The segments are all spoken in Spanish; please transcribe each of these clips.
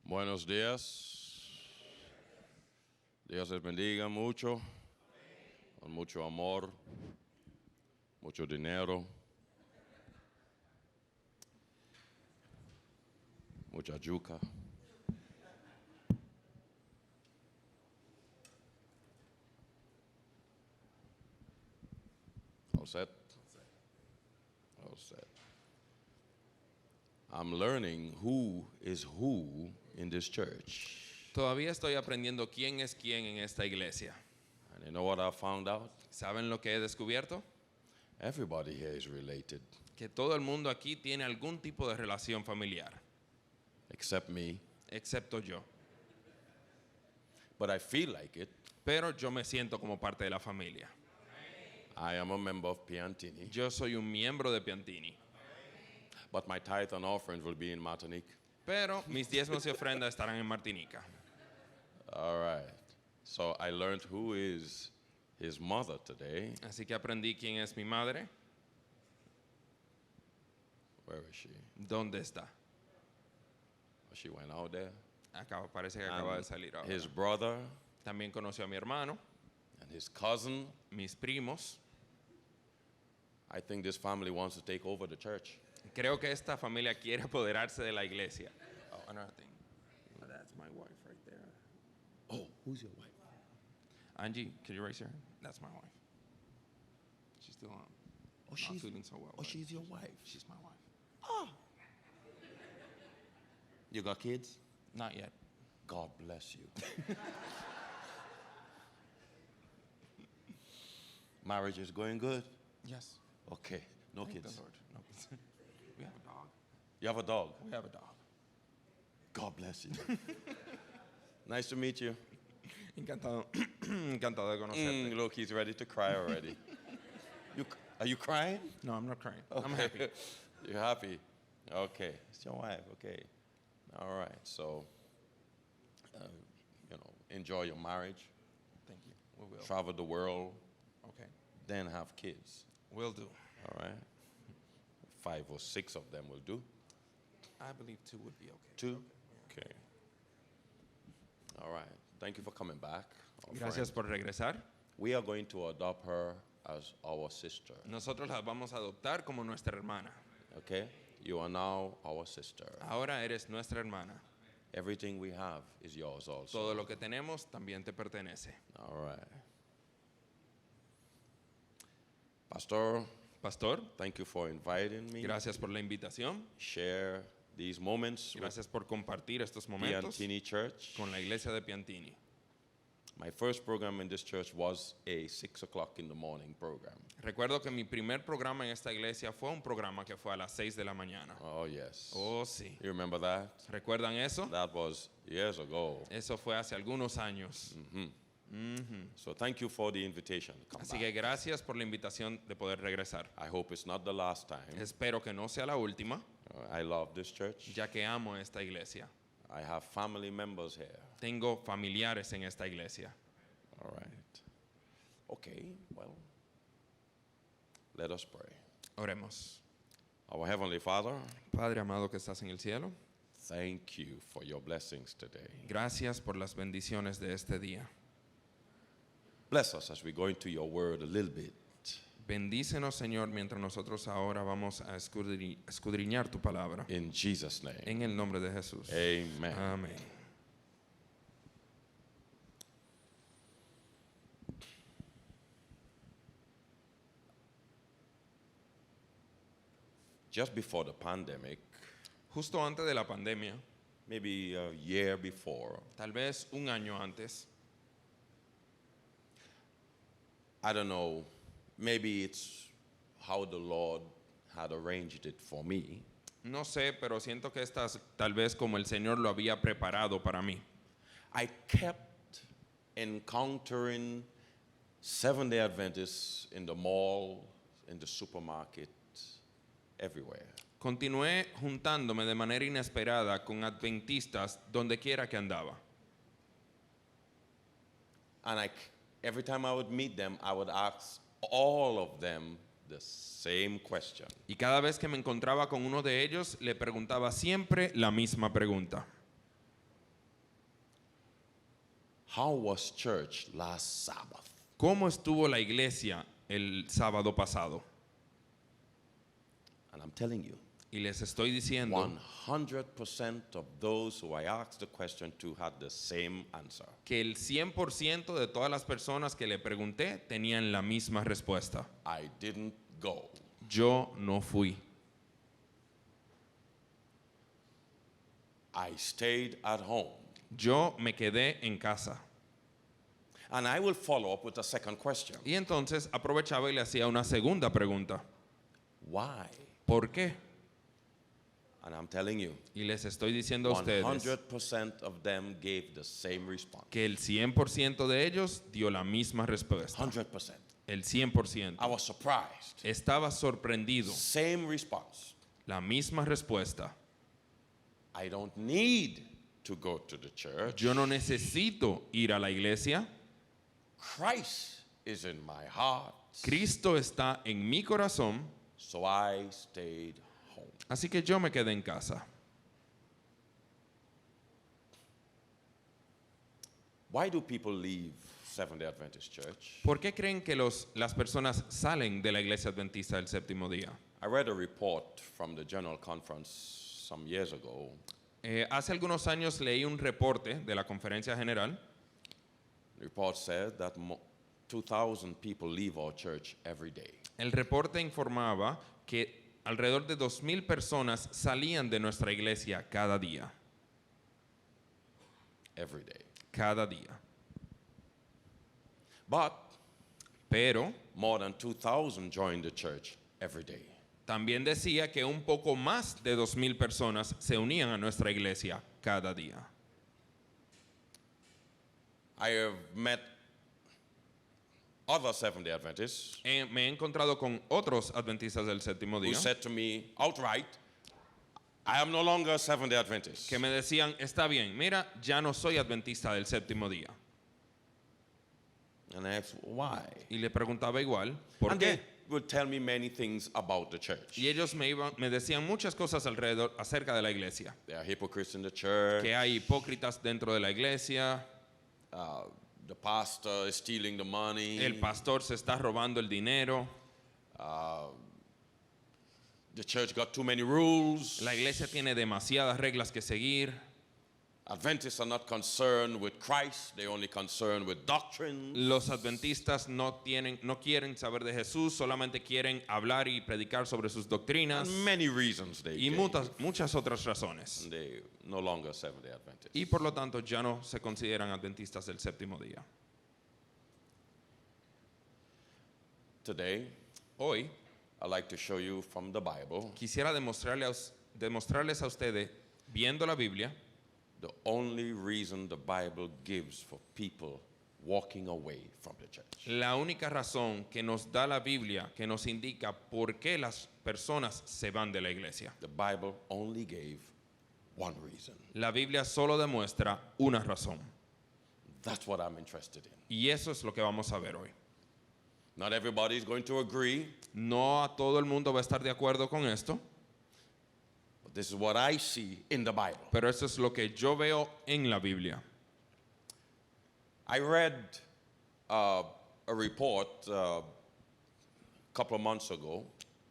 Buenos días. Dios les bendiga mucho, con mucho amor, mucho dinero, mucha yuca. All set? All set. I'm learning who is who in this church. Todavía estoy aprendiendo quién es quién en esta iglesia. And you know what I found out? ¿Saben lo que he descubierto? Everybody here is related, Que todo el mundo aquí tiene algún tipo de relación familiar, except me. excepto yo. But I feel like it. Pero yo me siento como parte de la familia. I am a member of Piantini, Yo soy un miembro de Piantini. but my tithe and offerings will be in Martinique. Pero mis diezmos y ofrendas estarán en Martinica. All right. So I learned who is his mother today. Así que aprendí quién es mi madre. Where is she? ¿Dónde está? Oh, she went out there. Parece que acaba de And salir ahora. his brother También conoció a mi hermano, and his cousin. mis primos. I think this family wants to take over the church. Creo que esta familia quiere apoderarse de la iglesia. Oh, another thing. That's my wife right there. Oh, who's your wife? Angie, can you raise her hand? That's my wife. She's still not feeling so well. but she's your wife. She's my wife. You got kids? Not yet. God bless you. Marriage is going good? Yes. Okay, no Thank kids. the Lord. No kids. We have a dog. You have a dog? We have a dog. God bless you. Nice to meet you. Encantado, encantado de conocerte. Look, he's ready to cry already. Are you crying? No, I'm not crying. I'm happy. You're happy? Okay. It's your wife. Okay. All right. So, enjoy your marriage, Thank you. We will. travel the world, Okay. then have kids. Will do. All right? 5 or 6 of them will do. I believe 2 would be okay. 2? Okay. All right. Thank you for coming back. our Gracias friend. por regresar. We are going to adopt her as our sister. Nosotros la vamos a adoptar como nuestra hermana. Okay? You are now our sister. Ahora eres nuestra hermana. Everything we have is yours also. Todo lo que tenemos también te pertenece. All right. Pastor, Pastor, thank you for inviting me. gracias por la invitación. Share these moments with Gracias por compartir estos momentos Piantini Church. con la iglesia de Piantini. My first program in this church was a 6 o'clock in the morning program. Recuerdo que mi primer programa en esta iglesia fue un programa que fue a las 6 de la mañana. Oh, yes. Oh, sí. You remember that? ¿Recuerdan eso? That was years ago. Eso fue hace algunos años. So thank you for the invitation to come Así back. que gracias por la invitación de poder regresar. I hope it's not the last time. Espero que no sea la última, I love this church. ya que amo esta iglesia. I have family members here. Tengo familiares en esta iglesia. All right. Okay, well, let us pray. Oremos. Our Heavenly Father, Padre amado que estás en el cielo, thank you for your blessings today. gracias por las bendiciones de este día. Bless us as we go into your word a little bit. Bendícenos, Señor, mientras nosotros ahora vamos a escudriñar tu palabra. In Jesus' name. En el nombre de Jesús. Amen. Amén. Just before the pandemic, Justo antes de la pandemia, maybe a year before, tal vez un año antes, I don't know, maybe it's how the Lord had arranged it for me. no sé, pero siento que estas tal vez como el Señor lo había preparado para mí. I kept encountering Seventh-day Adventists in the mall, in the supermarket, everywhere. Continué juntándome de manera inesperada con adventistas donde quiera que andaba. And every time I would meet them, I would ask all of them the same question. Y cada vez que me encontraba con uno de ellos, le preguntaba siempre la misma pregunta. How was church last Sabbath? ¿Cómo estuvo la iglesia el sábado pasado? And I'm telling you, Y les estoy diciendo 100% of those who I asked the question to had the same answer. que el 100% de todas las personas que le pregunté tenían la misma respuesta. I didn't go. Yo no fui. I stayed at home. Yo me quedé en casa. And I will follow up with a second question. Y entonces aprovechaba y le hacía una segunda pregunta. Why? ¿Por qué? And I'm telling you, Y les estoy diciendo a ustedes 100% of them gave the same response. que el 100% de ellos dio la misma respuesta. 100%. El 100%. I was surprised. Estaba sorprendido. Same response. La misma respuesta. I don't need to go to the church. Yo no necesito ir a la iglesia. Christ is in my heart. Cristo está en mi corazón, So I stayed home. así que yo me quedé en casa. Why do people leave Seventh-day Adventist Church? ¿Por qué creen que las personas salen de la iglesia adventista del séptimo día? I read a report from the General Conference some years ago. Hace algunos años leí un reporte de la conferencia general. The report said that 2,000 people leave our church every day. El reporte informaba que alrededor de 2,000 personas salían de nuestra iglesia cada día. Every day. Cada día. But Pero more than 2,000 joined the church every day. también decía que un poco más de 2,000 personas se unían a nuestra iglesia cada día. I have met other Seventh-day Adventists Me he encontrado con otros adventistas del séptimo who día said to me outright, I am no longer a Seventh-day Adventist. que me decían, está bien, mira, ya no soy adventista del séptimo día. And I asked, why? Y le preguntaba igual, ¿por And qué? they would tell me many things about the church. Y ellos me decían muchas cosas alrededor acerca de la iglesia. There are hypocrites in the church. Que hay hipócritas dentro de la iglesia, The pastor is stealing the money. el pastor se está robando el dinero, The church got too many rules. la iglesia tiene demasiadas reglas que seguir. Adventists are not concerned with Christ. They're only concerned with doctrine. Los adventistas no quieren saber de Jesús, solamente quieren hablar y predicar sobre sus doctrinas And many reasons they y gave. muchas otras razones. And they no longer Seventh-day Adventists. Y por lo tanto ya no se consideran adventistas del séptimo día. Today, Hoy I'd like to show you from the Bible quisiera demostrarles a ustedes, viendo la Biblia, the only reason the Bible gives for people walking away from the church. la única razón que nos da la Biblia, que nos indica por qué las personas se van de la iglesia. The Bible only gave one reason. La Biblia solo demuestra una razón. That's what I'm interested in. Y eso es lo que vamos a ver hoy. Not everybody is going to agree, No a todo el mundo va a estar de acuerdo con esto, but this is what I see in the Bible. pero eso es lo que yo veo en la Biblia. I read a report a couple of months ago,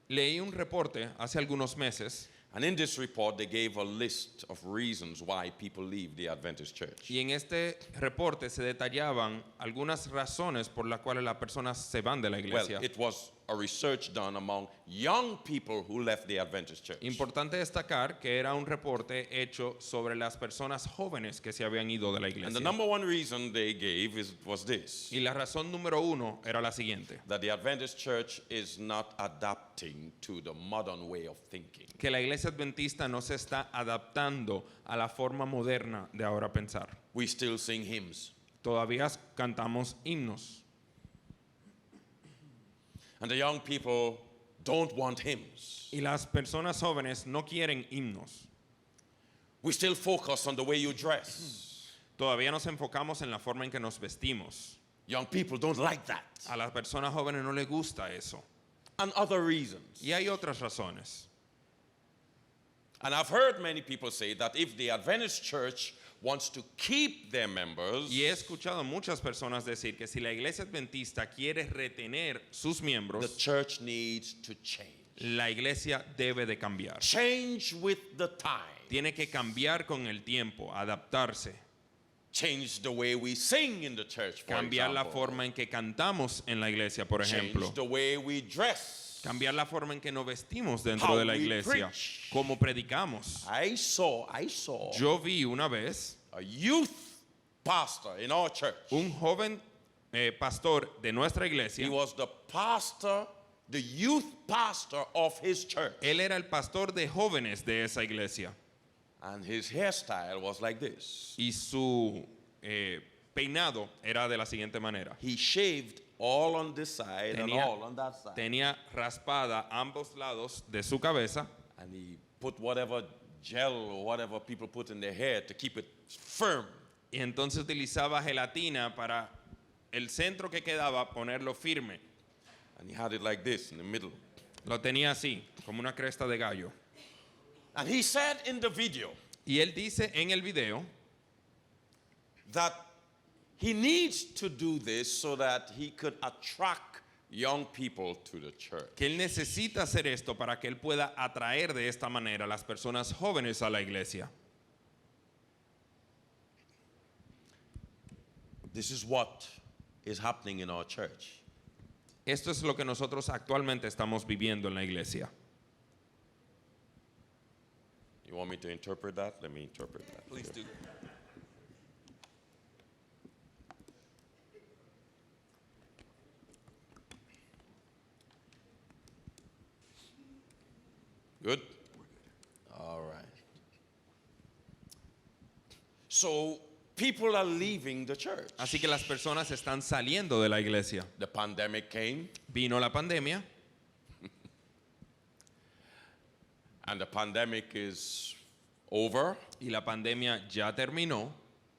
Leí un reporte hace algunos meses and in this report they gave a list of reasons why people leave the Adventist church. y en este reporte se detallaban algunas razones por las cuales las personas se van de la Well, iglesia. it was a research done among young people who left the Adventist church. Importante destacar que era un reporte hecho sobre las personas jóvenes que se habían ido de la And the iglesia. number one reason they gave was this, Y la razón número uno era la siguiente, that the Adventist church is not adapting to the modern way of thinking. que la iglesia adventista no se está adaptando a la forma moderna de ahora pensar. We still sing hymns. Todavía cantamos himnos. And the young people don't want hymns. Y las personas jóvenes no quieren himnos. We still focus on the way you dress. Todavía nos enfocamos en la forma en que nos vestimos. Young people don't like that. A las personas jóvenes no les gusta eso. And other reasons. Y hay otras razones. And I've heard many people say that if the Adventist church wants to keep their members, Y he escuchado a muchas personas decir que si la iglesia adventista quiere retener sus the miembros, church needs to change. la iglesia debe de cambiar. Change with the time. Tiene que cambiar con el tiempo, adaptarse, Change the way we sing in the church, for cambiar la example. forma en que cantamos en la iglesia, por ejemplo, Change the way we dress. cambiar la forma en que nos vestimos dentro How de la we iglesia, preach. cómo predicamos. I saw Yo vi una vez a youth pastor in our church. un joven pastor de nuestra He iglesia. was the pastor, the youth pastor of his church. Él era el pastor de jóvenes de esa iglesia And his hairstyle was like this. y su peinado era de la siguiente manera. He shaved all on this side and Tenía- all on that side. Tenía raspada ambos lados de su cabeza And he put whatever gel or whatever people put in their hair to keep it firm. y entonces utilizaba gelatina para el centro que quedaba ponerlo firme. And he had it like this in the middle. Lo tenía así, como una cresta de gallo. And he said in the video Y él dice en el video that he needs to do this so that he could attract young people to the church. que él necesita hacer esto para que él pueda atraer de esta manera a las personas jóvenes a la iglesia. This is what is happening in our church. Esto es lo que nosotros actualmente estamos viviendo en la iglesia. You want me to interpret that? Let me interpret that. Please do. Good? All right. So people are leaving the church. Así que las personas están saliendo de la iglesia. The pandemic came, Vino la pandemia and the pandemic is over, y la pandemia ya terminó,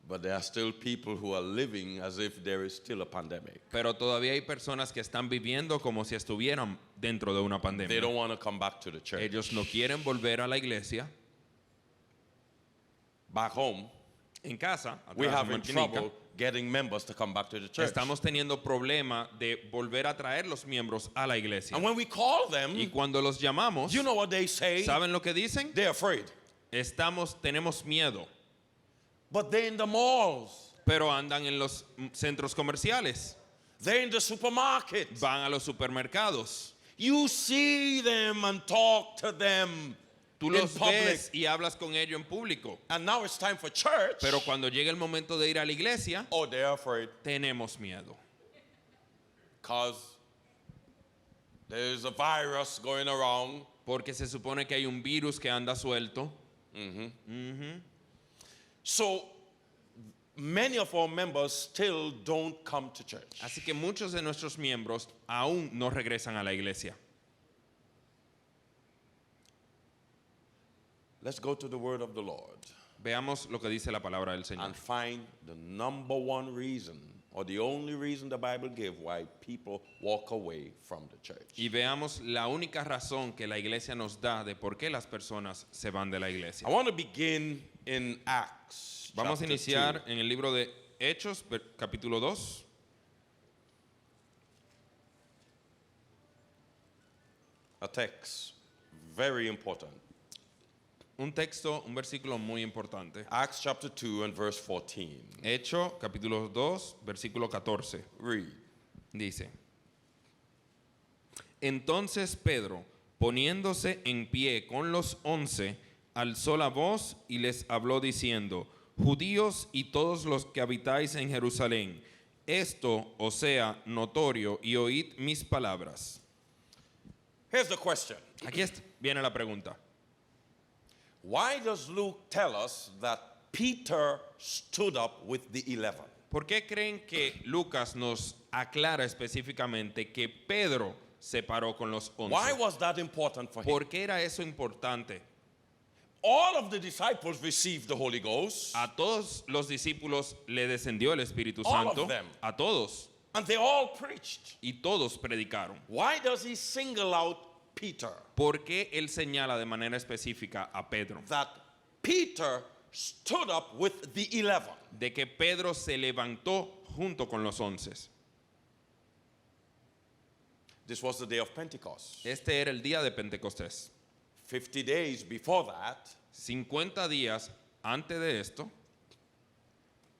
but there are still people who are living as if there is still a pandemic. pero todavía hay personas que están viviendo como si estuvieran dentro de una They pandemia. don't want to come back to the church. Ellos no quieren volver a la iglesia. Back home, En casa, atrás we're de having Martinica, trouble getting members to come back to the church. estamos teniendo problema de volver a traer los miembros a la iglesia. And when we call them, Y cuando los llamamos, you know what they say? ¿saben lo que dicen? They're afraid. Tenemos miedo, But they're in the malls. pero andan en los centros comerciales, They're in the supermarkets. van a los supermercados. You see them and talk to them Tú in los public. ves y hablas con ellos en público. And now it's time for church. Pero cuando llega el momento de ir a la iglesia, Oh, they're afraid. tenemos miedo. Because there's a virus going around. Porque se supone que hay un virus que anda suelto. So many of our members still don't come to church. Así que muchos de nuestros miembros aún no regresan a la iglesia. Let's go to the word of the Lord Veamos lo que dice la palabra del Señor. and find the number one reason or the only reason the Bible gives why people walk away from the church. Y veamos la única razón que la iglesia nos da de por qué las personas se van de la iglesia. I want to begin in Acts. Vamos a chapter iniciar 2. en el libro de Hechos, capítulo 2. A text very important. Un texto, un versículo muy importante. Acts chapter 2 and verse 14. Hechos, capítulo 2, versículo 14. Read. Dice: Entonces Pedro, poniéndose en pie con los 11, alzó la voz y les habló diciendo: Judíos y todos los que habitáis en Jerusalén, esto os sea notorio y oíd mis palabras. Here's the question. Aquí viene la pregunta. Why does Luke tell us that Peter stood up with the 11? ¿Por qué creen que Lucas nos aclara específicamente que Pedro se paró con los 11? Why was that important for him? ¿Por qué era eso importante? All of the disciples received the Holy Ghost, A todos los discípulos le descendió el Espíritu All of Santo, them. a todos, and they all preached. y todos predicaron. Why does he single out Peter? ¿Por qué él señala de manera específica a Pedro? That Peter stood up with the 11. de que Pedro se levantó junto con los 11. This was the day of Pentecost. Este era el día de Pentecostés. 50 days before that, 50 días antes de esto,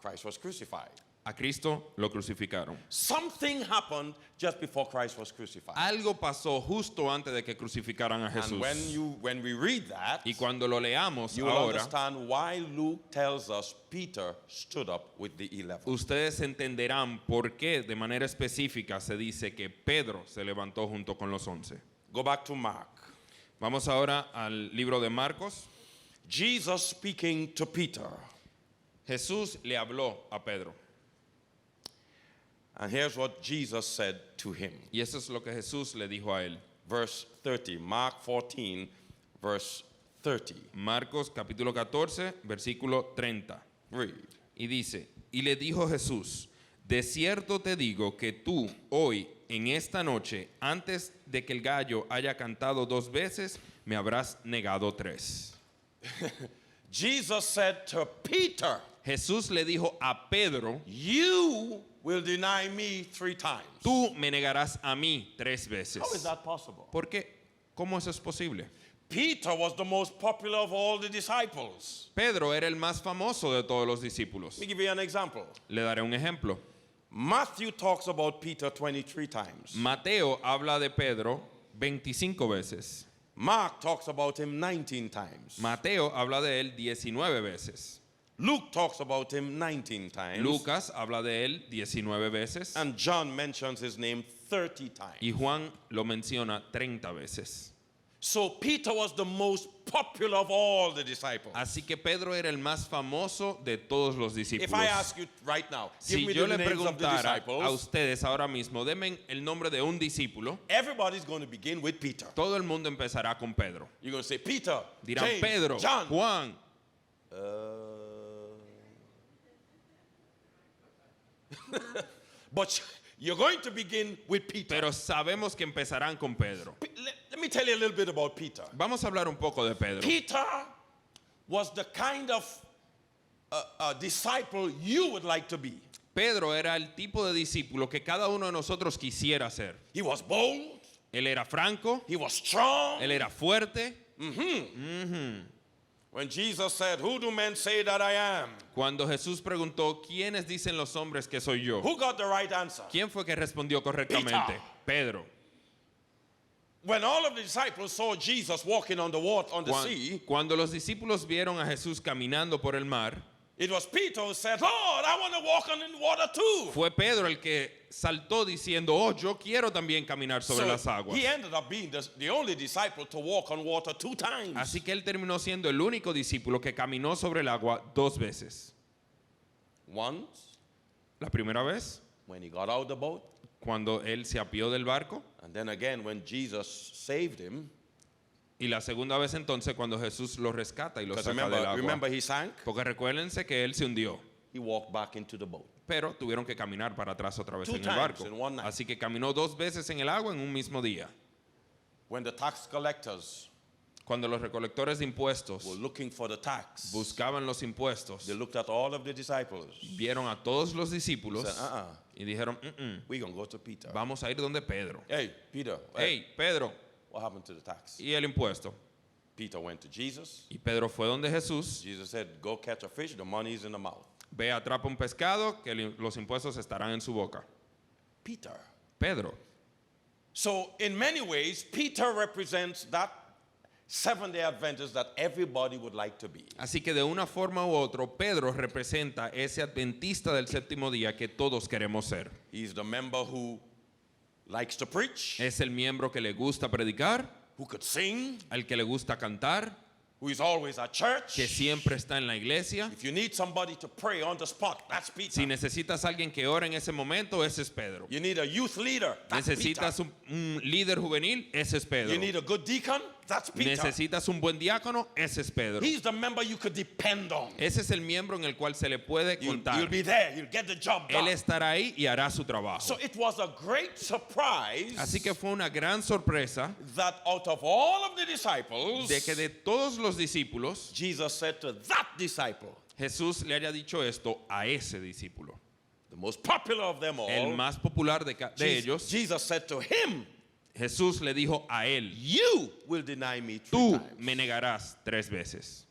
Christ was crucified. a Cristo lo crucificaron. Something happened just before Christ was crucified. Algo pasó justo antes de que crucificaran a And Jesús. when we read that, Y cuando lo leamos you will ahora, understand why Luke tells us Peter stood up with the 11. ustedes entenderán por qué de manera específica se dice que Pedro se levantó junto con los 11. Go back to Mark. Vamos ahora al libro de Marcos. Jesus speaking to Peter. Jesús le habló a Pedro. And here's what Jesus said to him. Y eso es lo que Jesús le dijo a él. Verse 30, Mark 14, verse 30. Marcos capítulo 14, versículo 30. Read. Y dice, y le dijo Jesús, de cierto te digo que tú hoy, en esta noche, antes de que el gallo haya cantado 2 veces, me habrás negado 3. Jesus said to Peter, Jesús le dijo a Pedro, you will deny me 3 times. tú me negarás a mí 3 veces. How is that possible? ¿Por qué? ¿Cómo eso es posible? Peter was the most popular of all the disciples. Pedro era el más famoso de todos los discípulos. Let me give you an example. Le daré un ejemplo. Matthew talks about Peter 23 times. Mateo habla de Pedro 25 veces. Mark talks about him 19 times. Mateo habla de él 19 veces. Luke talks about him 19 times. Lucas habla de él 19 veces. And John mentions his name 30 times. Y Juan lo menciona 30 veces. So Peter was the most popular of all the disciples. Así que Pedro era el más famoso de todos los discípulos. If I ask you right now, give Si me yo the le names of the preguntara a disciples, ustedes ahora mismo, denme el nombre de un discípulo, everybody's going to begin with Peter. todo el mundo empezará con Pedro. You're going to say Peter, Dirán James, Pedro, John. Juan. But you're going to begin with Peter. Pero sabemos que empezarán con Pedro. Let me tell you a little bit about Peter. Vamos a hablar un poco de Pedro. Peter was the kind of disciple you would like to be. Pedro era el tipo de discípulo que cada uno de nosotros quisiera ser. He was bold. Él era franco, He was strong. él era fuerte. When Jesus said, "Who do men say that I am?" Cuando Jesús preguntó, ¿quiénes dicen los hombres que soy yo? Who got the right answer? ¿Quién fue que respondió correctamente? Peter. Pedro. When all of the disciples saw Jesus walking on the water on the sea, Cuando los discípulos vieron a Jesús caminando por el mar, it was Peter who said, "Lord, I want to walk on the water too." fue Pedro el que saltó diciendo, oh, yo quiero también caminar sobre las So aguas. he ended up being the only disciple to walk on water 2 times. Así que él terminó siendo el único discípulo que caminó sobre el agua 2 veces. Once, La primera vez, when he got out of the boat, cuando él se apió del barco, and then again when Jesus saved him. y la segunda vez entonces cuando Jesús lo rescata y lo Because saca del remember agua. he sank, Porque recuérdense que él se hundió, he walked back into the boat. pero tuvieron que caminar para atrás otra vez 2 en el times barco. in one night. Así que caminó 2 veces en el agua en un mismo día. When the tax collectors Cuando los recolectores de impuestos were looking for the tax, buscaban los impuestos, they looked at all of the disciples. vieron a todos los discípulos Said, y dijeron, we're going to go to Peter. vamos a ir donde Pedro. Hey, Peter, Hey, Pedro, what happened to the tax? ¿y el impuesto? Peter went to Jesus. Y Pedro fue donde Jesús, Jesus said, go catch a fish, the money is in the mouth. ve, atrapa un pescado, que los impuestos estarán en su boca. Peter. Pedro. So in many ways, Peter represents that Seventh-day Adventist that everybody would like to be. Así que de una forma u otra, Pedro representa ese adventista del séptimo día que todos queremos ser. He's the member who likes to preach, Es el miembro que le gusta predicar, who could sing, al que le gusta cantar, who is always at church. que siempre está en la iglesia. If you need somebody to pray on the spot, that's Peter. Si necesitas a alguien que ore en ese momento, ese es Pedro. You need a youth leader, that's Necesitas Peter. un líder juvenil, ese es Pedro. You need a good deacon, That's Peter. Necesitas un buen diácono, ese es Pedro. He's the member you could depend on. Ese es el miembro en el cual se le puede You'll contar. be there. You'll get the job Él done. estará ahí y hará su trabajo. So it was a great surprise Así que fue una gran sorpresa that out of all of the disciples, de que de todos los discípulos, Jesus said to that disciple, Jesús le haya dicho esto a ese discípulo. the most popular of them all, El más popular de ellos, Jesus said to him, Jesús le dijo a él, you will deny me 3 tú times. me negarás 3 veces.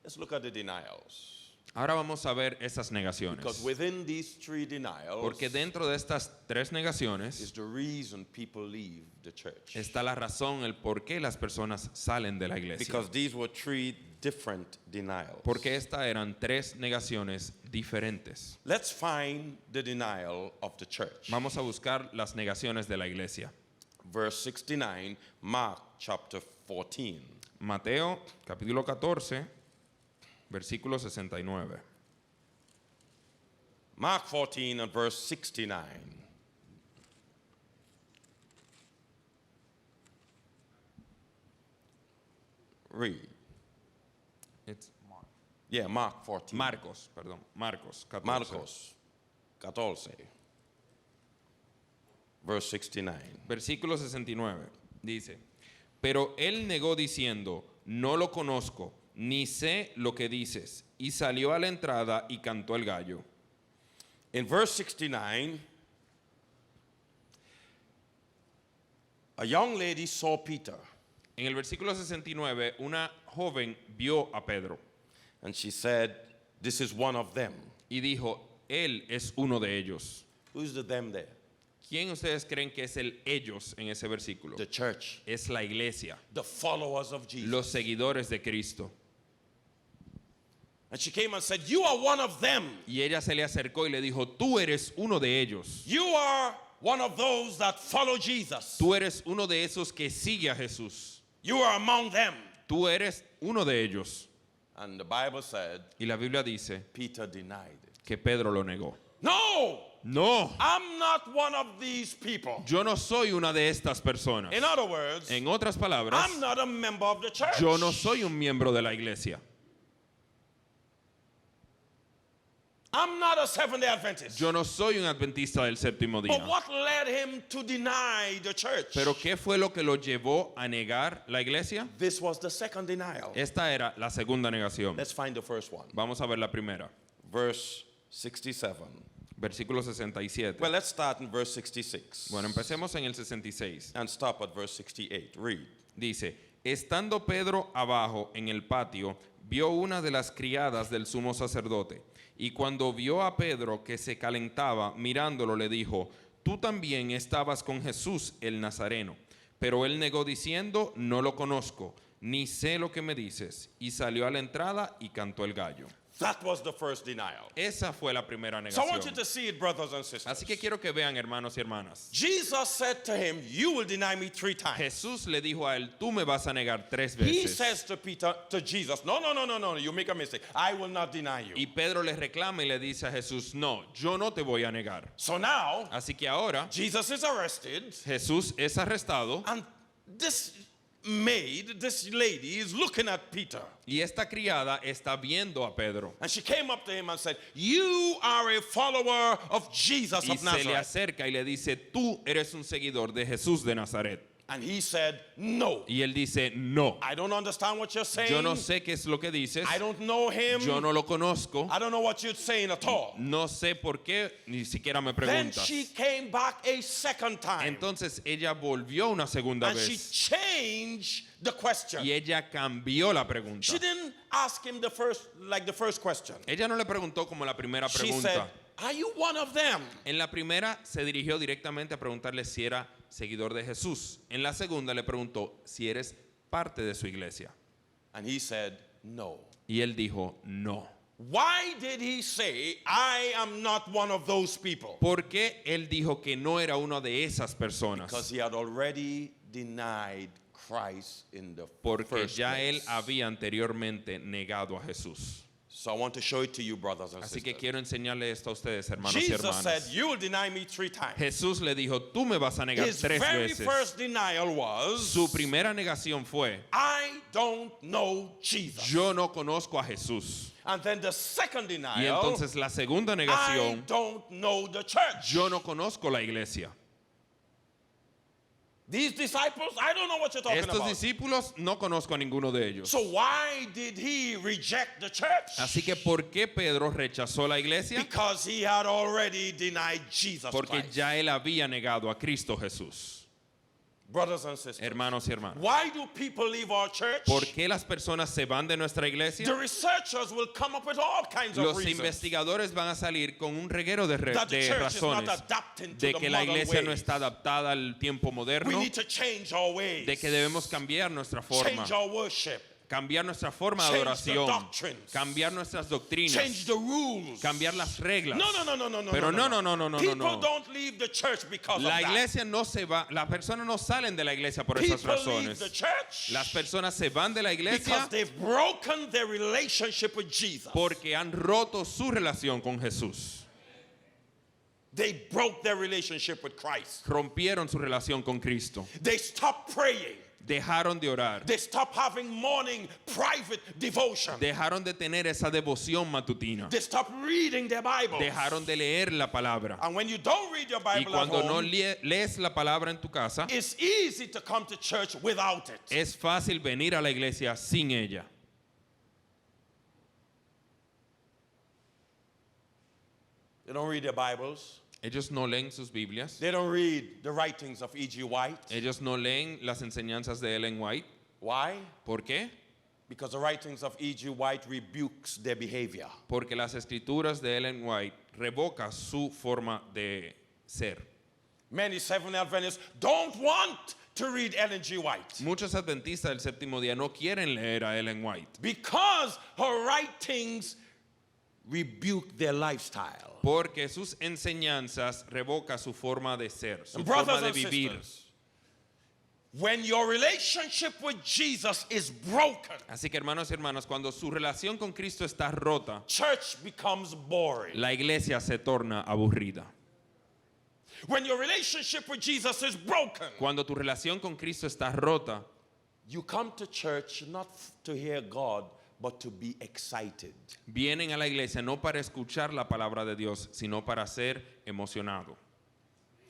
Let's look at the denials. Ahora vamos a ver esas negaciones. Because within these 3 denials Porque dentro de estas 3 is negaciones the reason people leave the church. está la razón, el por qué las personas salen de la iglesia. Because these were 3 different denials. Porque estas eran 3 negaciones diferentes. Let's find the denial of the church. Vamos a buscar las negaciones de la iglesia. Verse 69, Mark chapter 14. Mateo capítulo 14, versículo 69. Mark 14 and verse 69. Read. It's Mark. Yeah, Mark 14. Marcos 14. Marcos 14. Verse 69. Versículo 69. Dice, pero él negó diciendo, no lo conozco, ni sé lo que dices. Y salió a la entrada y cantó el gallo. In verse 69, a young lady saw Peter En el versículo 69, una joven vio a Pedro and she said, this is one of them. y dijo, él es uno de ellos. Who's the them there? ¿Quién ustedes creen que es el ellos en ese versículo? The church, Es la iglesia, the followers of Jesus. los seguidores de Cristo. And she came and said, you are one of them. Y ella se le acercó y le dijo, tú eres uno de ellos. You are one of those that follow Jesus. Tú eres uno de esos que sigue a Jesús. You are among them. Tú eres uno de ellos. And the Bible said, Y la Biblia dice Peter denied it. que Pedro lo negó. No, No, I'm not one of these people. yo no soy una de estas personas. In other words, En otras palabras, I'm not a member of the church. yo no soy un miembro de la iglesia. I'm not a Seventh-day Adventist. Yo no soy un adventista del séptimo día. But what led him to deny the church? Pero ¿qué fue lo que lo llevó a negar la iglesia? This was the second denial. Esta era la segunda negación. Let's find the first one. Vamos a ver la primera. Verse 67. Versículo 67. Well, let's start in verse 66 Bueno, empecemos en el 66. and stop at verse 68. Read. Dice, estando Pedro abajo en el patio, vio una de las criadas del sumo sacerdote, y cuando vio a Pedro que se calentaba, mirándolo le dijo, tú también estabas con Jesús el Nazareno. Pero él negó diciendo, no lo conozco, ni sé lo que me dices. Y salió a la entrada y cantó el gallo. That was the first denial. Esa fue la primera So I want you negación. to see it, brothers and sisters. Así que quiero que vean, hermanos y hermanas. Jesus said to him, you will deny me 3 times. Jesús le dijo a él, tú me vas a negar 3 He veces. says to Peter, to Jesus, no, you make a mistake. I will not deny you. Y Pedro le reclama y le dice a Jesús, no, yo no te voy a negar. So now, Así que ahora Jesus is arrested, Jesús es arrestado and this maid, this lady, is looking at Peter. y esta criada está viendo a Pedro. And she came up to him and said, you are a follower of Jesus Y of se le Nazareth. acerca y le dice, tú eres un seguidor de Jesús de Nazaret. And he said, no, Y él dice, no, I don't understand what you're saying. yo no sé qué es lo que dices, I don't know him. yo no lo conozco, I don't know what you're saying at all. no sé por qué, ni siquiera me Then preguntas. she came back a second time. Entonces ella volvió una segunda And she vez changed the question. y ella cambió la pregunta. She didn't ask him the first question. Ella no le preguntó como la primera She said, pregunta. are you one of them? En la primera se dirigió directamente a preguntarle si era seguidor de Jesús. En la segunda le preguntó si eres parte de su iglesia. And he said, no. Y él dijo, no. Why did he say, I am not one of those people? ¿Por qué él dijo que no era uno de esas personas? Because he had already denied Christ in the Porque first ya él place. había anteriormente negado a Jesús. So I want to show it to you, brothers and Así que sisters. quiero enseñarle esto a ustedes, hermanos y Jesus said, hermanas. you will deny me 3 times. Jesús le dijo, tú me vas a negar His 3 very veces. first denial was, Su primera negación fue, I don't know Jesus. yo no conozco a Jesús. And then the second Y denial, entonces la segunda I negación, don't know the church. yo no conozco la iglesia. These disciples, I don't know what you're talking Estos about. discípulos no conozco a ninguno de ellos. So why did he reject the church? Así que ¿por qué Pedro rechazó la iglesia? Because he had already denied Jesus Porque Christ. ya él había negado a Cristo Jesús. Brothers and sisters, Hermanos y hermanas, why do people leave our church? ¿por qué las personas se van de nuestra iglesia? The researchers will come up with all kinds of Los reasons investigadores van a salir con un reguero de that the de church is not razones adapting to de the que la modern iglesia no ways. está adaptada al tiempo We moderno, need to change our ways, de que debemos cambiar nuestra forma, change our worship, cambiar nuestra forma de change the adoración, doctrines, cambiar nuestras change doctrinas, the rules. cambiar las reglas. No. Pero no. People don't leave the church because La of that. iglesia no se va, las personas no salen de la iglesia por esas People leave razones. the church Las personas se van de la iglesia because they've broken their relationship with Jesus. porque han roto su relación con Jesús. They broke their relationship with Christ. Rompieron su relación con Cristo. They stopped praying. Dejaron de orar. They stopped having morning private devotion. Dejaron de tener esa devoción matutina. They stopped reading their Bible. Dejaron de leer la palabra. And when you don't read your Y Bible at cuando no home, lees la palabra en tu casa, it's easy to come to church without it. es fácil venir a la iglesia sin ella. They don't read their Bibles. Ellos no leen sus Biblias. They don't read the writings of E.G. White. Ellos no leen las enseñanzas de Ellen White. Why? ¿Por qué? Because the writings of E.G. White rebukes their behavior. Porque las escrituras de Ellen White revocan su forma de ser. Many Seventh-day Adventists don't want to read Ellen G. White Muchos adventistas del séptimo día no quieren leer a Ellen White because her writings rebuke their lifestyle. porque sus enseñanzas revocan su forma de ser, su And forma brothers de and vivir. sisters, when your relationship with Jesus is broken, Así que hermanos y hermanas, cuando su relación con Cristo está rota, church becomes boring. la iglesia se torna aburrida. When your relationship with Jesus is broken, Cuando tu relación con Cristo está rota, you come to church not to hear God, but to be excited. vienen a la iglesia no para escuchar la palabra de Dios, sino para ser emocionado.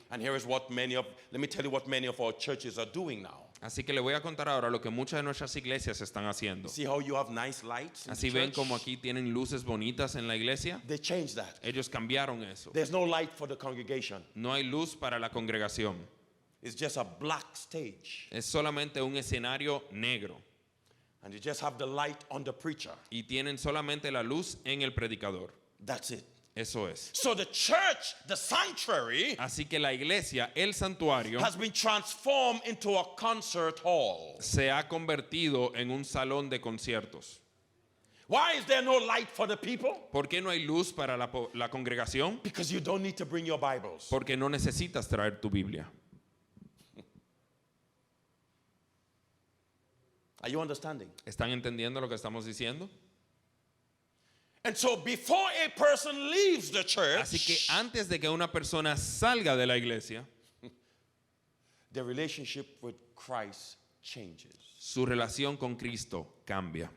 And here is what let me tell you what many of our churches are doing now. Así que le voy a contar ahora lo que muchas de nuestras iglesias están haciendo. See how you have nice lights in Así the ven church? como aquí tienen luces bonitas en la iglesia. They changed that. Ellos cambiaron eso. There's no light for the congregation. No hay luz para la congregación. It's just a black stage. Es solamente un escenario negro. And you just have the light on the preacher. Y tienen solamente la luz en el predicador. That's it. Eso es. So the church, the sanctuary, Así que la iglesia, el santuario, has been transformed into a concert hall. se ha convertido en un salón de conciertos. Why is there no light for the people? ¿Por qué no hay luz para la congregación? Because you don't need to bring your Bibles. Porque no necesitas traer tu Biblia. Are you understanding? ¿Están entendiendo lo que estamos diciendo? And so before a person leaves the Así que church, antes de que una persona salga de la iglesia, the relationship with Christ changes. su relación con Cristo cambia.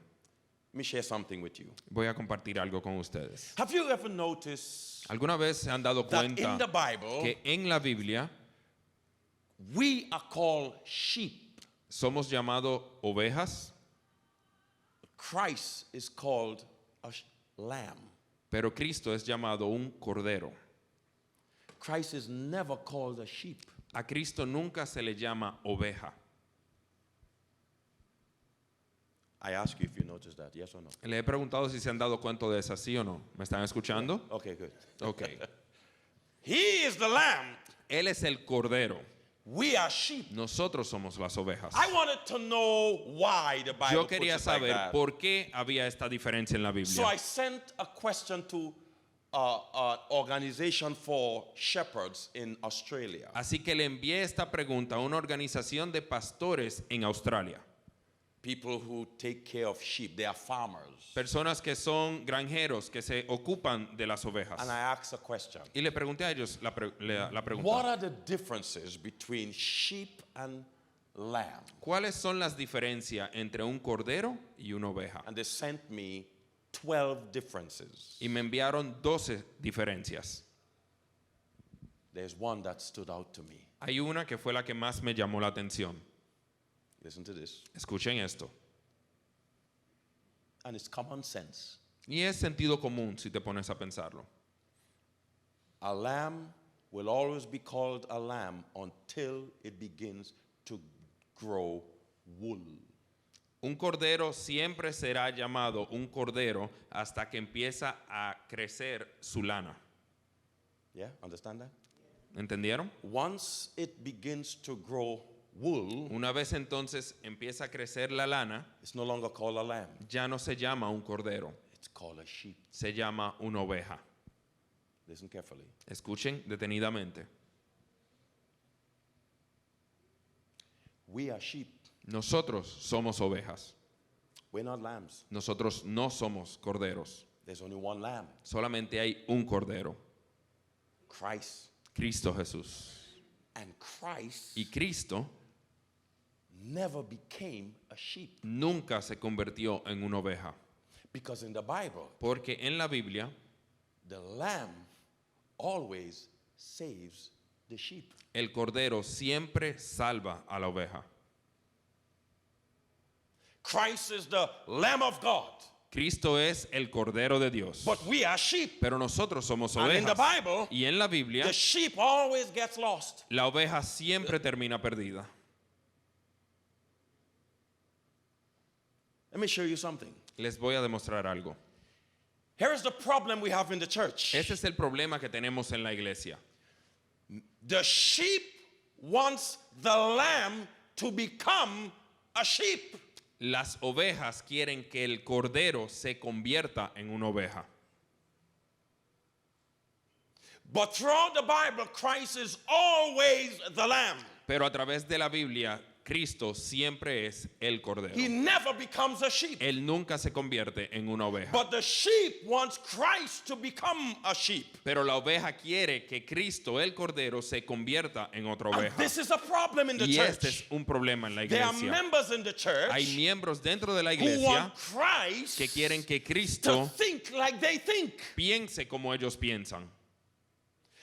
Let me share something with you. Voy a compartir algo con ustedes. Have you ever noticed ¿Alguna vez se han dado that in cuenta the Bible, que en la Biblia we are called sheep? somos llamados ovejas, Christ is called a lamb. pero Cristo es llamado un cordero? Christ is never called a sheep. A Cristo nunca se le llama oveja. I ask you if you noticed that, yes or no? Le he preguntado si se han dado cuenta de eso, ¿sí o no? ¿Me están escuchando? Okay, good. Ok. He is the lamb. Él es el cordero. We are sheep. Nosotros somos las ovejas. I wanted to know why the Bible Yo puts quería it like saber that. por qué había esta diferencia en la So I Biblia. sent a question to an organization for shepherds in Australia. Así que le envié esta pregunta a una organización de pastores en Australia. people who take care of sheep. They are farmers. Personas que son granjeros, que se ocupan de las ovejas. And I asked a question. Y le pregunté a ellos la What pregunta. are the differences between sheep and lamb? ¿Cuáles son las diferencias entre un cordero y una oveja? And they sent me 12 differences. Y me enviaron 12 diferencias. There's one that stood out to me. Hay una que fue la que más me llamó la atención. Listen to this. Escuchen esto. And it's common sense. Y es sentido común si te pones a pensarlo. A lamb will always be called a lamb until it begins to grow wool. Un cordero siempre será llamado un cordero hasta que empieza a crecer su lana. Yeah, understand that? ¿Entendieron? Once it begins to grow wool, Una vez entonces empieza a crecer la lana, it's no longer called a lamb. ya no se llama un cordero, It's called a sheep. se llama una oveja. Listen carefully. Escuchen detenidamente. We are sheep. Nosotros somos ovejas. We're not lambs. Nosotros no somos corderos. There's only one lamb, Solamente hay un cordero, Christ. Cristo Jesús. And Christ Y Cristo never became a sheep. nunca se convirtió en una oveja. Because in the Bible, Porque en la Biblia, the lamb always saves the sheep. el cordero siempre salva a la oveja. Christ is the Lamb of God, Cristo es el cordero de Dios. but we are sheep. Pero nosotros somos And in the ovejas. Bible, Y en la Biblia, the sheep always gets lost. la oveja siempre termina perdida. Let me show you something. Les voy a demostrar algo. Here is the problem we have in the church. Ese es el problema que tenemos en la iglesia. The sheep wants the lamb to become a sheep. Las ovejas quieren que el cordero se convierta en una oveja. But throughout the Bible, Christ is always the lamb. Pero a través de la Biblia, Cristo siempre es el cordero. He never becomes a sheep. Él nunca se convierte en una oveja. But the sheep wants Christ to become a sheep. Pero la oveja quiere que Cristo, el cordero, se convierta en otra And oveja. this is a problem in the Y este es church. un problema en la There are iglesia. members in the church Hay miembros dentro de la who iglesia want Christ que quieren que to Cristo think like they think. piense como ellos piensan.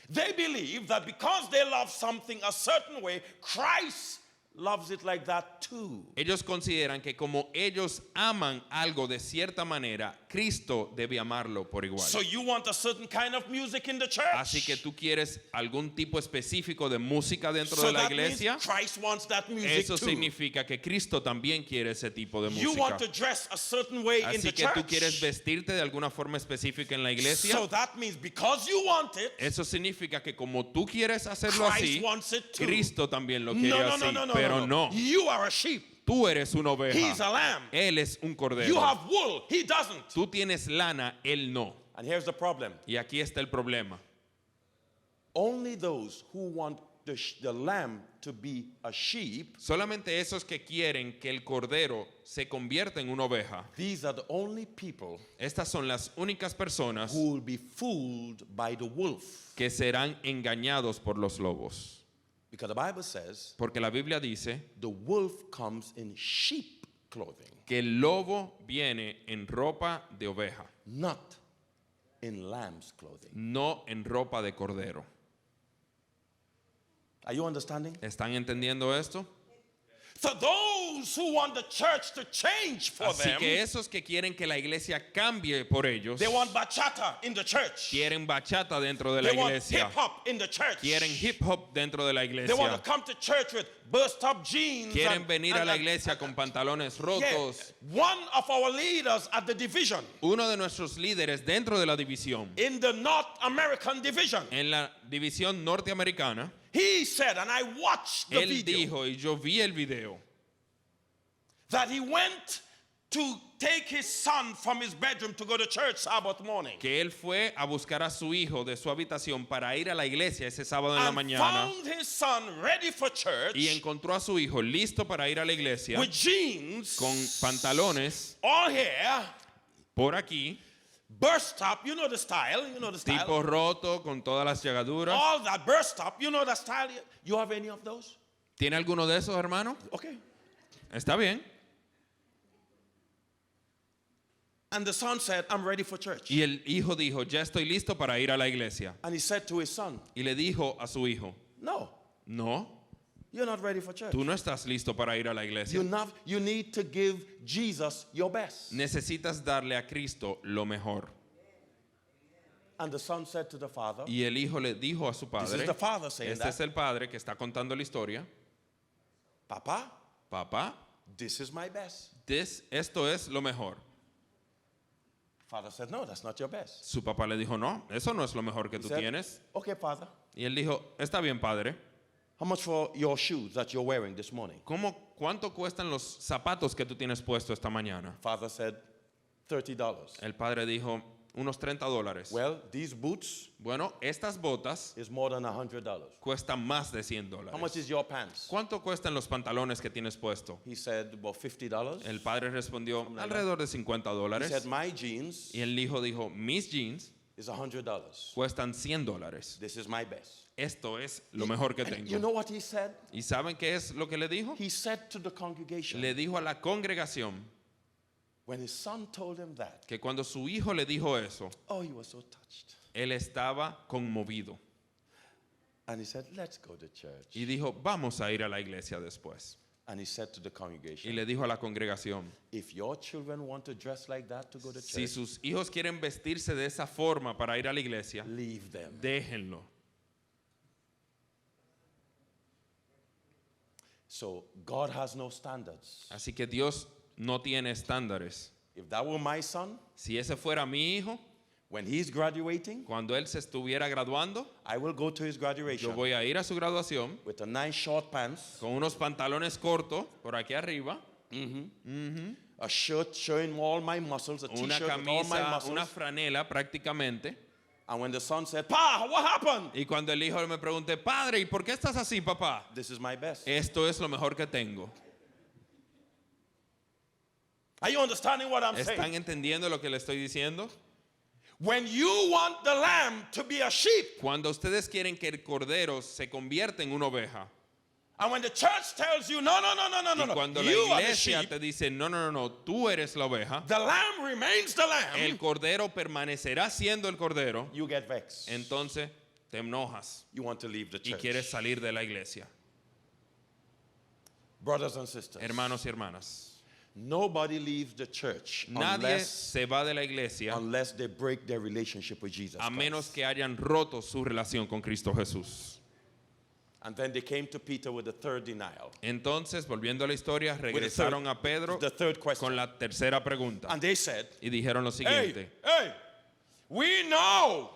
They believe that because they love something a certain way, Christ loves it like that too. Ellos consideran que como ellos aman algo de cierta manera, Cristo debe amarlo por igual. So you want a certain kind of music in the church? Así que tú quieres algún tipo específico de música dentro So de la that means iglesia. Christ wants that music Eso too. significa que Cristo también quiere ese tipo de You want música. to dress a certain way in Así the que tú quieres church. vestirte de alguna forma específica en la iglesia. So that means because you want it, Eso significa que como tú quieres hacerlo Christ así, wants it too. Cristo también lo quiere no, así. no, no, Pero no, You are a sheep. tú eres una He's oveja. a lamb. Él es un You cordero. have wool. He doesn't. Tú tienes lana, él no. And here's the problem. Y aquí está el problema. Only those who want the lamb to be a sheep, Solamente esos que quieren que el cordero se convierta en una oveja, these are the only people estas son las únicas personas who will be fooled by the wolf. que serán engañados por los lobos. Because the Bible says Porque la Biblia dice the wolf comes in sheep clothing, que el lobo viene en ropa de oveja, not in lamb's clothing. no en ropa de cordero. Are you understanding? ¿Están entendiendo esto? So those who want the church to change for Así them, que esos que quieren que la iglesia cambie por ellos, they want bachata in the church. quieren bachata dentro de la They want iglesia, hip hop in the church. quieren hip hop dentro de la They want iglesia, to come to church with burst up jeans. quieren and- venir a and- la and- iglesia con pantalones Yeah. rotos. One of our leaders at the division, Uno de nuestros líderes dentro de la división, in the North American division, en la división norteamericana, he said, and I watched the él video, dijo, y yo vi el video, that he went to take his son from his bedroom to go to church Sabbath morning. que él fue a buscar a su hijo de su habitación para ir a la iglesia ese sábado en la And mañana found his son ready for church y encontró a su hijo listo para ir a la iglesia with jeans, con pantalones all hair, por aquí, burst up, you know the style, tipo roto con todas las llegaduras. all that burst up, you know the style. You have any of those? ¿Tiene alguno de esos, hermano? Okay. Está bien. And the son said, I'm ready for church. Y el hijo dijo, ya estoy listo para ir a la iglesia. And he said to his son, Y le dijo a su hijo, no, no, you're not ready for church. tú no estás listo para ir a la iglesia. You need to give Jesus your best. Necesitas darle a Cristo lo mejor. And the son said to the father, Y el hijo le dijo a su this is padre, the father saying este that, es el padre que está contando la historia, Papa, papá, this is my best. esto es lo mejor. Father said, no, that's not your best. Su papá le dijo, no, eso no es lo mejor que He tú said, tienes. okay, father, Y él dijo, está bien, padre. how much for your shoes that you're wearing this morning? ¿Cuánto cuestan los zapatos que tú tienes puesto esta mañana? Father said, $30. El padre dijo, unos $30. Well, these boots Bueno, estas botas is more than $100. cuestan más de $100. How much is your pants? ¿Cuánto cuestan los pantalones que tienes puesto? He said, about $50. El padre respondió, like alrededor de He $50. said, my jeans Y el hijo dijo, mis jeans is $100. cuestan $100. This is my best. Esto es lo mejor que And tengo. you know what he said? ¿Y saben qué es lo que le dijo? He said to the congregation, Le dijo a la congregación when his son told him that, que cuando su hijo le dijo eso, oh, he was so touched. él estaba conmovido. And he said, let's go to church. Y dijo, vamos a ir a la iglesia después. And he said to the Y congregation, le dijo a la congregación, if your children want to dress like that to go to si church, sus hijos quieren vestirse de esa forma para ir a la iglesia, leave them. déjenlo. So God has no standards. Así que Dios no tiene estándares. If that were my son, Si ese fuera mi hijo, when he's graduating, cuando él se estuviera graduando, I will go to his yo graduation voy a ir a su graduación with a nice short pants, con unos pantalones cortos por aquí arriba, a shirt showing all my muscles, a una t-shirt with all my camisa, muscles. una franela prácticamente. And when the son said, Pa, what happened? Y cuando el hijo me pregunte, padre, ¿y por qué estás así, papá? This is my best. Esto es lo mejor que tengo. Are you understanding what I'm ¿Están saying? entendiendo lo que le estoy diciendo? When you want the lamb to be a sheep, Cuando ustedes quieren que el cordero se convierta en una oveja, and when the church tells you, no, y cuando la you are the iglesia sheep, te dice, no, tú eres la oveja, the lamb remains the lamb, el cordero permanecerá siendo el cordero, you get vexed. entonces te enojas You want to leave the y church. quieres salir de la iglesia. Brothers and sisters, Hermanos y hermanas, nobody leaves the church nadie se va de la iglesia unless they break their relationship with Jesus a menos Christ. que hayan roto su relación con Cristo Jesús. And then they came to Peter with the third denial. Entonces, volviendo a la historia, regresaron a Pedro The third question. con la tercera pregunta And they said, y dijeron lo siguiente. hey, we know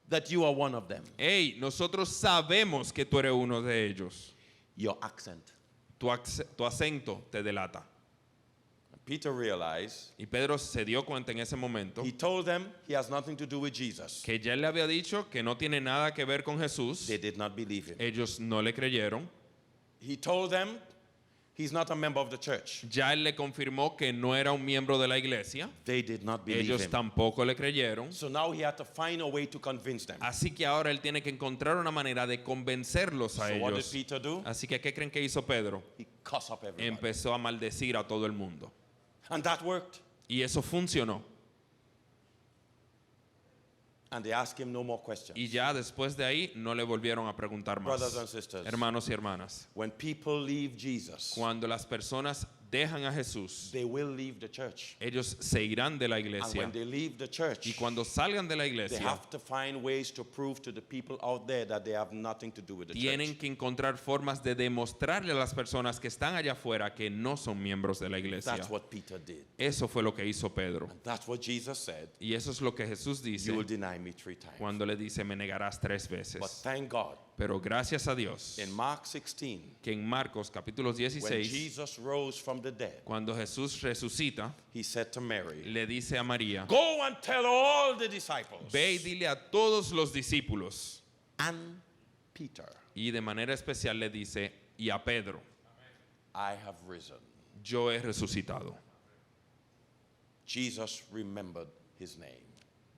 that you are one of them. Hey, nosotros sabemos que tú eres uno de ellos. Your accent. Tu acento te delata. Peter realized, Y Pedro se dio cuenta en ese momento he told them he has nothing to do with Jesus. que ya él le había dicho que no tiene nada que ver con Jesús. They did not believe him. Ellos no le creyeron. He told them he's not a member of the church. Ya él le confirmó que no era un miembro de la iglesia. They did not believe Ellos him. tampoco le creyeron. So now he had to find a way to convince them. Así que ahora él tiene que encontrar una manera de convencerlos a So what did ellos. Peter do? Así que, ¿qué creen que hizo Pedro? He cussed up everybody. Empezó a maldecir a todo el mundo. And that worked. Y eso funcionó. And they asked him no more questions. Y ya después de ahí no le volvieron a preguntar más. Brothers and sisters, Hermanos y hermanas, when people leave Jesus, cuando las personas dejan a Jesús, they will leave the church. ellos se irán de la And iglesia. when they leave the church, Y cuando salgan de la they iglesia, have to find ways to prove to the people out there that they have nothing to do with the tienen church. que encontrar formas de demostrarle a las personas que están allá afuera que no son miembros de la iglesia. That's what Peter did. Eso fue lo que hizo Pedro. That's what Jesus said. Y eso es lo que Jesús dice You will deny me 3 times. cuando le dice, me negarás 3 But veces. thank God, Pero gracias a Dios in Mark 16, que en Marcos capítulo when 16, Jesus rose from the dead, cuando Jesús resucita, he said to Mary, le dice a María, go and tell all the disciples ve y dile a todos los discípulos, and Peter, y de manera especial le dice, y a Pedro, I have risen. yo he resucitado. Jesus remembered his name.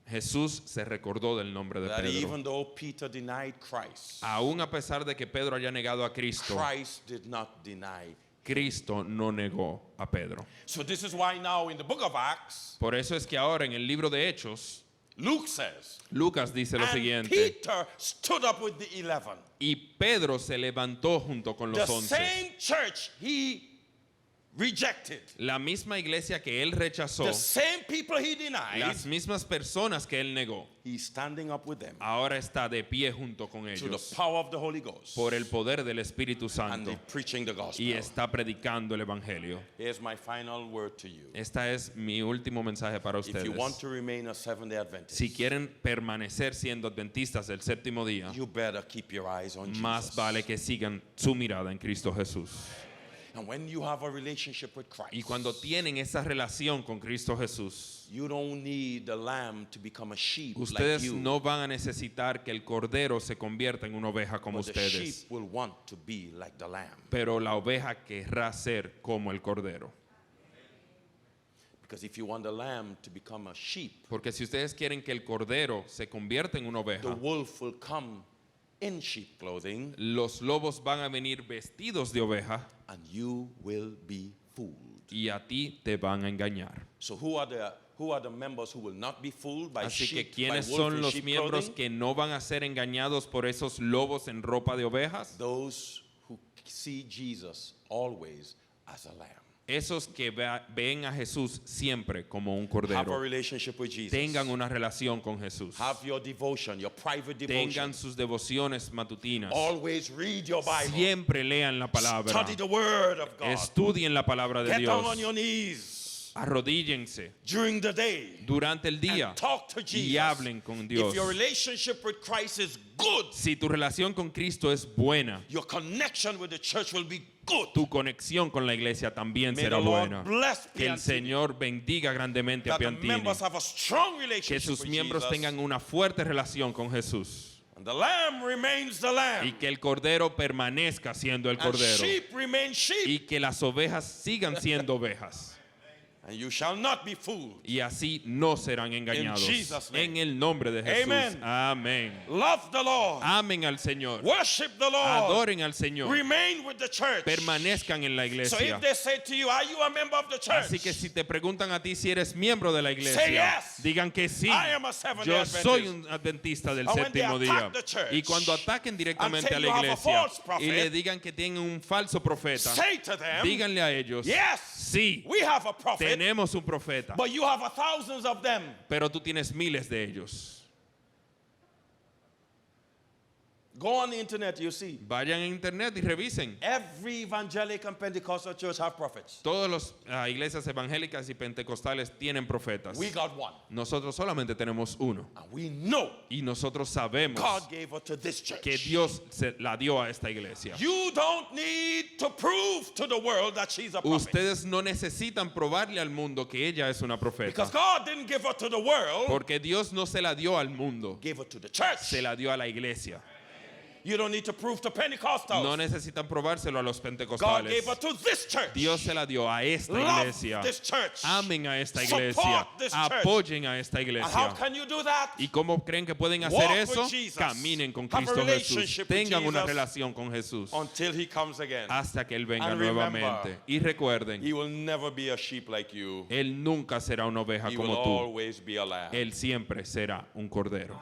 Jesús se recordó del nombre de That Pedro. even though Peter denied Christ, Aún a pesar de que Pedro haya negado a Cristo, Christ did not deny. Cristo no negó a Pedro. So this is why now in the book of Acts, Por eso es que ahora en el libro de Hechos, Luke says, Lucas dice lo and siguiente, Peter stood up with the 11. y Pedro se levantó junto con The los 11. same church he rejected, La misma iglesia que él rechazó, the same people he denied, las mismas personas que él negó, he's standing up with them ahora está de pie junto con through the ellos power of the Holy Ghost por el poder del Espíritu and Santo they're preaching the gospel. y está predicando el Evangelio. Here's my final word to you. Esta es mi último mensaje para If you want ustedes. to remain a Seventh-day Adventist, Si quieren permanecer siendo adventistas del séptimo día, you better keep your eyes on más Jesus. vale que sigan su mirada en Cristo Jesús. And when you have a relationship with Christ, Y cuando tienen esa relación con Cristo Jesús, you don't need the lamb to become a sheep like ustedes you, no van a necesitar que el cordero se convierta en una oveja como but the sheep ustedes, will want to be like the lamb. pero la oveja querrá ser como el cordero. Because if you want the lamb to become a sheep, Porque si ustedes quieren que el cordero se convierta en una the oveja, wolf will come in sheep clothing los lobos van a venir vestidos de oveja and you will be fooled. y a ti te van a engañar. So who are the members who will not be fooled by Así que sheep, by ¿quiénes wolf son in los sheep miembros clothing? que no van a ser engañados por esos lobos en ropa de ovejas? Those who see Jesus always as a lamb. Esos que ven a Jesús siempre como un Have a cordero. relationship with Jesus. Tengan una relación con Jesús. Have your devotion, your private devotion. Tengan sus devociones matutinas. Always read your Bible. Siempre lean la palabra. Study the word of God. Estudien la palabra de Get down on Dios. your knees Arrodíllense during the day durante el día and talk to Jesus. y hablen con Dios. If your relationship with Christ is good, Si tu relación con Cristo es buena, your connection with the church will be good. tu conexión con la iglesia también May será the Lord buena. bless Que el Piantini. Señor bendiga grandemente a That the Piantini. members have a strong Que relationship sus with miembros Jesus. tengan una fuerte relación con Jesús. And the lamb remains the lamb. Y que el cordero permanezca siendo el And cordero. sheep remain sheep. Y que las ovejas sigan siendo ovejas. And you shall not be fooled. Y así no serán engañados. Jesus' name. En el nombre de Jesús. Amen. Amén. Love the Lord. Amen al Señor. Worship the Lord. Adoren al Señor. Remain with the church. Permanezcan en la So iglesia. if they say to you, are you a member of the church? Así que si te preguntan a ti si eres miembro de la iglesia, Say yes. digan que sí. I am a Seventh-day Yo Adventist. soy un adventista del And when they séptimo día. attack the church Y cuando ataquen directamente and say a la you have a iglesia false prophet, y le digan que tienen un falso profeta, Say to them, díganle a ellos, yes, sí, we have a prophet, tenemos un profeta, but you have thousands of them. pero tú tienes miles de ellos. Go on the internet, you see. Vayan a internet y revisen. Every evangelical and Pentecostal church have prophets. Todas las iglesias evangélicas y pentecostales tienen profetas. We got one. Nosotros solamente tenemos uno. And we know Y nosotros sabemos God gave her to this church. que Dios se la dio a esta iglesia. You don't need to prove to the world that she's a prophet. Ustedes no necesitan probarle al mundo que ella es una profeta. Because God didn't give her to the world, Porque Dios no se la dio al mundo, gave her to the church. se la dio a la iglesia. You don't need to prove to Pentecostals. No necesitan probárselo a los God pentecostales. gave her to this church. Dios se la dio a esta Love iglesia. this church. Amen a esta Support iglesia. this church. Apoyen a esta And how iglesia. can you do that? ¿Y cómo creen que pueden hacer Walk eso? with Jesus. Caminen con Have a Cristo Jesús. relationship with Tengan una Jesus relación con Jesús Until he comes again. hasta que Él venga And remember, nuevamente. Y recuerden, He will never be a sheep like you. Él nunca será una oveja He will como tú. always be a lamb. Él siempre será un cordero.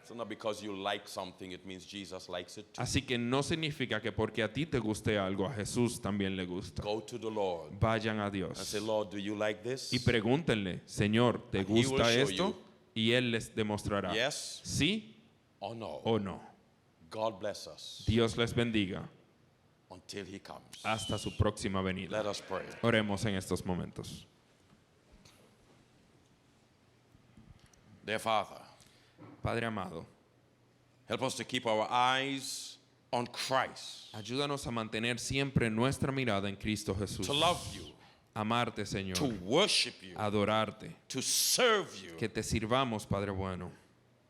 So not because you like something, it means Jesus likes it too. Así que no significa que porque a ti te guste algo, a Jesús también le gusta. Go to the Lord Vayan a and Dios say, Lord, do you like this? y pregúntenle, Señor, ¿te And he will gusta show esto? you. Y Él les demostrará Yes sí or no? o no. God bless us Dios les bendiga until he comes. hasta su próxima venida. Let us pray. Oremos en estos momentos. Dear Father, Padre amado, Help us to keep our eyes on Christ, Ayúdanos a mantener siempre nuestra mirada en Cristo Jesús. to love you, Amarte, Señor. to worship you, Adorarte. to serve you, Que te sirvamos, Padre bueno.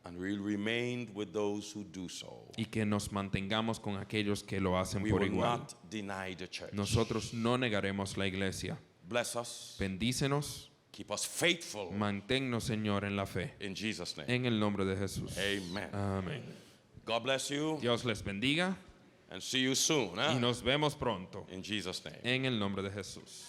and we'll remain with those who do so. Y que nos mantengamos con aquellos que lo hacen We por will igual. not deny the church. Nosotros no negaremos la iglesia. Bless us, Bendícenos. keep us faithful Manténnos, Señor, en la fe. in Jesus' name. En el nombre de Jesús. Amen. Amén. God bless you Dios les bendiga and see you soon, y nos vemos pronto. in Jesus' name. En el nombre de Jesús.